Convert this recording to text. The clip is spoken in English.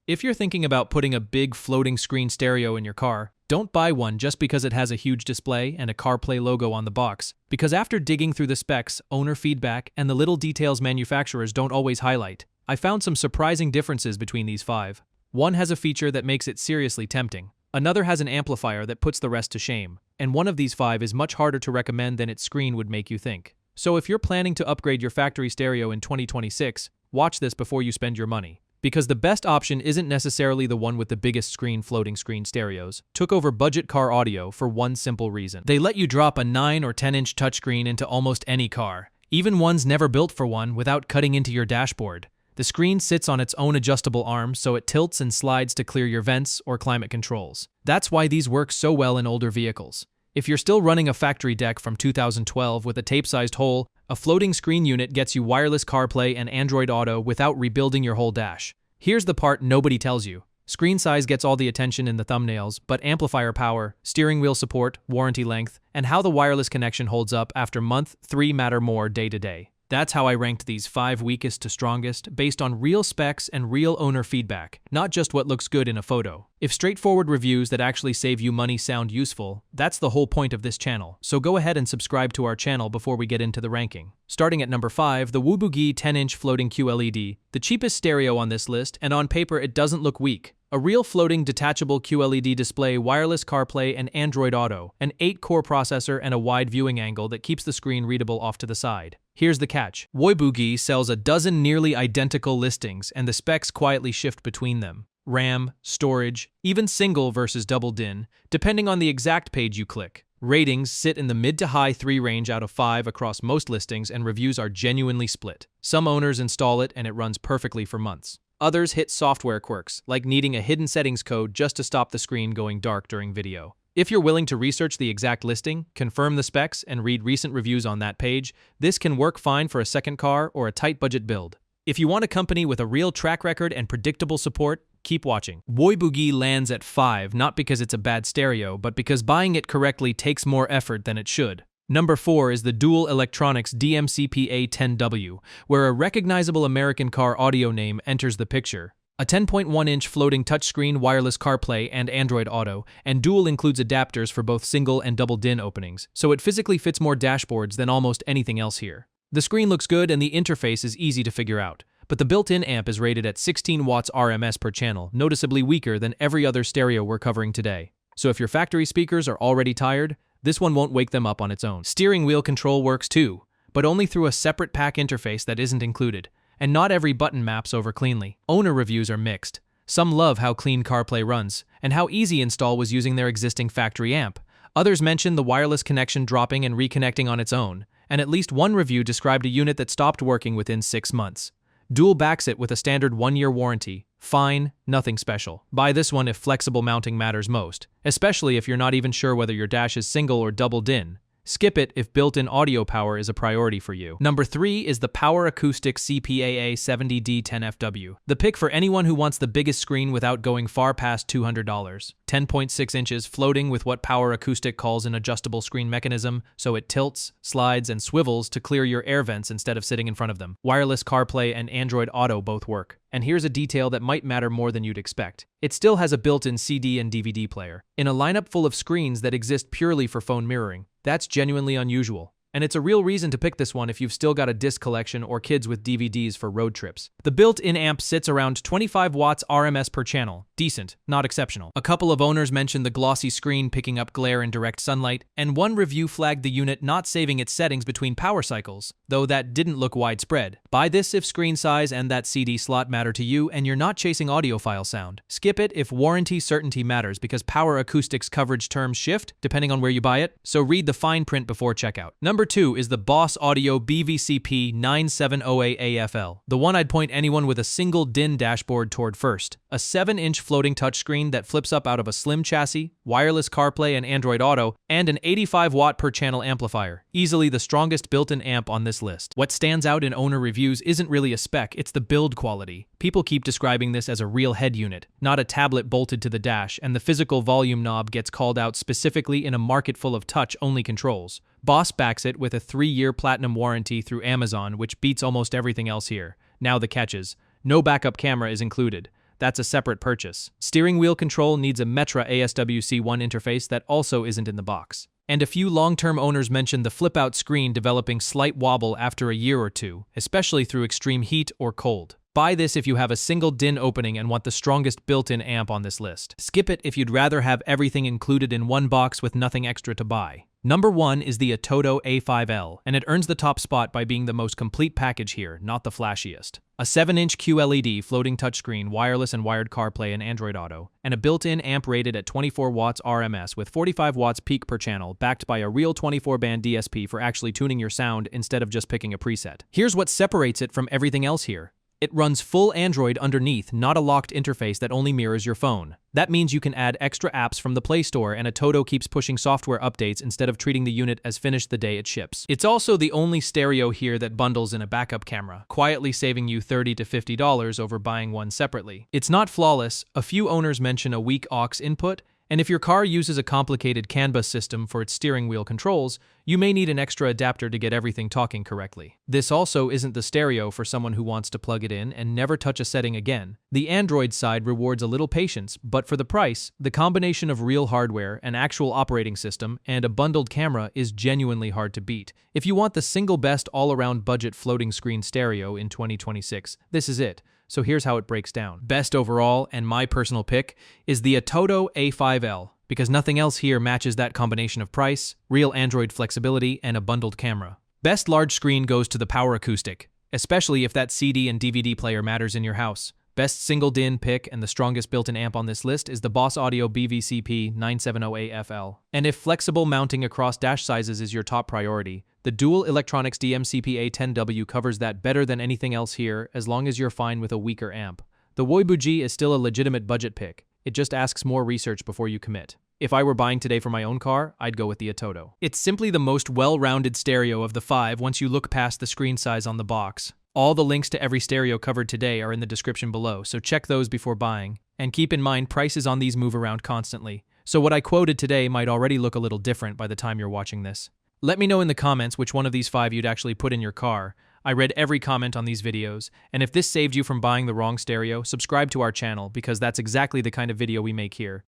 If you're thinking about putting a big floating screen stereo in your car, don't buy one just because it has a huge display and a CarPlay logo on the box, because after digging through the specs, owner feedback, and the little details manufacturers don't always highlight, I found some surprising differences between these five. One has a feature that makes it seriously tempting. Another has an amplifier that puts the rest to shame. And one of these five is much harder to recommend than its screen would make you think. So if you're planning to upgrade your factory stereo in 2026, watch this before you spend your money. Because the best option isn't necessarily the one with the biggest screen. Floating screen stereos took over budget car audio for one simple reason. They let you drop a 9 or 10-inch touchscreen into almost any car, even ones never built for one, without cutting into your dashboard. The screen sits on its own adjustable arm, so it tilts and slides to clear your vents or climate controls. That's why these work so well in older vehicles. If you're still running a factory deck from 2012 with a tape-sized hole, a floating screen unit gets you wireless CarPlay and Android Auto without rebuilding your whole dash. Here's the part nobody tells you. Screen size gets all the attention in the thumbnails, but amplifier power, steering wheel support, warranty length, and how the wireless connection holds up after month 3 matter more day to day. That's how I ranked these 5 weakest to strongest based on real specs and real owner feedback, not just what looks good in a photo. If straightforward reviews that actually save you money sound useful, that's the whole point of this channel, so go ahead and subscribe to our channel before we get into the ranking. Starting at number 5, the Woibugee 10-inch floating QLED, the cheapest stereo on this list, and on paper it doesn't look weak. A real floating detachable QLED display, wireless CarPlay and Android Auto, an 8-core processor, and a wide viewing angle that keeps the screen readable off to the side. Here's the catch. Woibugee sells a dozen nearly identical listings, and the specs quietly shift between them. RAM, storage, even single versus double DIN, depending on the exact page you click. Ratings sit in the mid to high 3 range out of 5 across most listings, and reviews are genuinely split. Some owners install it and it runs perfectly for months. Others hit software quirks, like needing a hidden settings code just to stop the screen going dark during video. If you're willing to research the exact listing, confirm the specs, and read recent reviews on that page, this can work fine for a second car or a tight budget build. If you want a company with a real track record and predictable support, keep watching. Woibugee lands at 5, not because it's a bad stereo, but because buying it correctly takes more effort than it should. Number 4 is the Dual Electronics DMCP A10W, where a recognizable American car audio name enters the picture. A 10.1-inch floating touchscreen, wireless CarPlay and Android Auto, and Dual includes adapters for both single and double DIN openings, so it physically fits more dashboards than almost anything else here. The screen looks good and the interface is easy to figure out, but the built-in amp is rated at 16 watts RMS per channel, noticeably weaker than every other stereo we're covering today. So if your factory speakers are already tired, this one won't wake them up on its own. Steering wheel control works too, but only through a separate pack interface that isn't included, and not every button maps over cleanly. Owner reviews are mixed. Some love how clean CarPlay runs, and how easy install was using their existing factory amp. Others mention the wireless connection dropping and reconnecting on its own, and at least one review described a unit that stopped working within 6 months. Dual backs it with a standard 1-year warranty. Fine, nothing special. Buy this one if flexible mounting matters most, especially if you're not even sure whether your dash is single or double DIN. Skip it if built-in audio power is a priority for you. Number 3 is the Power Acoustik CPAA 70D10FW, the pick for anyone who wants the biggest screen without going far past $200. 10.6 inches floating with what Power Acoustik calls an adjustable screen mechanism, so it tilts, slides, and swivels to clear your air vents instead of sitting in front of them. Wireless CarPlay and Android Auto both work. And here's a detail that might matter more than you'd expect. It still has a built-in CD and DVD player. In a lineup full of screens that exist purely for phone mirroring, that's genuinely unusual. And it's a real reason to pick this one if you've still got a disc collection or kids with DVDs for road trips. The built-in amp sits around 25 watts RMS per channel. Decent, not exceptional. A couple of owners mentioned the glossy screen picking up glare in direct sunlight, and one review flagged the unit not saving its settings between power cycles, though that didn't look widespread. Buy this if screen size and that CD slot matter to you and you're not chasing audiophile sound. Skip it if warranty certainty matters, because Power Acoustik's coverage terms shift depending on where you buy it, so read the fine print before checkout. Number 2 is the Boss Audio BVCP 970A A5L, the one I'd point anyone with a single DIN dashboard toward first. A 7-inch floating touchscreen that flips up out of a slim chassis, wireless CarPlay and Android Auto, and an 85 watt per channel amplifier. Easily the strongest built-in amp on this list. What stands out in owner reviews isn't really a spec, it's the build quality. People keep describing this as a real head unit, not a tablet bolted to the dash, and the physical volume knob gets called out specifically in a market full of touch-only controls. Boss backs it with a 3-year platinum warranty through Amazon, which beats almost everything else here. Now the catches. No backup camera is included. that's a separate purchase. Steering wheel control needs a Metra ASWC1 interface that also isn't in the box. And a few long-term owners mentioned the flip-out screen developing slight wobble after a year or two, especially through extreme heat or cold. Buy this if you have a single DIN opening and want the strongest built-in amp on this list. Skip it if you'd rather have everything included in one box with nothing extra to buy. Number 1 is the Atoto A5L, and it earns the top spot by being the most complete package here, not the flashiest. A 7-inch QLED floating touchscreen, wireless and wired CarPlay and Android Auto, and a built-in amp rated at 24 watts RMS with 45 watts peak per channel, backed by a real 24-band DSP for actually tuning your sound instead of just picking a preset. Here's what separates it from everything else here. It runs full Android underneath, not a locked interface that only mirrors your phone. That means you can add extra apps from the Play Store, and Atoto keeps pushing software updates instead of treating the unit as finished the day it ships. It's also the only stereo here that bundles in a backup camera, quietly saving you $30 to $50 over buying one separately. It's not flawless. A few owners mention a weak aux input, and if your car uses a complicated CAN bus system for its steering wheel controls, you may need an extra adapter to get everything talking correctly. This also isn't the stereo for someone who wants to plug it in and never touch a setting again. The Android side rewards a little patience, but for the price, the combination of real hardware, an actual operating system, and a bundled camera is genuinely hard to beat. If you want the single best all-around budget floating screen stereo in 2026, this is it. So here's how it breaks down. Best overall, and my personal pick, is the Atoto A5L, because nothing else here matches that combination of price, real Android flexibility, and a bundled camera. Best large screen goes to the Power Acoustik, especially if that CD and DVD player matters in your house. Best single DIN pick and the strongest built-in amp on this list is the Boss Audio BVCP 970 A5L. And if flexible mounting across dash sizes is your top priority, the Dual Electronics DMCP A10W covers that better than anything else here, as long as you're fine with a weaker amp. The Woibugee is still a legitimate budget pick. It just asks more research before you commit. If I were buying today for my own car, I'd go with the Atoto. It's simply the most well-rounded stereo of the 5 once you look past the screen size on the box. All the links to every stereo covered today are in the description below, so check those before buying. And keep in mind, prices on these move around constantly, so what I quoted today might already look a little different by the time you're watching this. Let me know in the comments which one of these 5 you'd actually put in your car. I read every comment on these videos, and if this saved you from buying the wrong stereo, subscribe to our channel because that's exactly the kind of video we make here.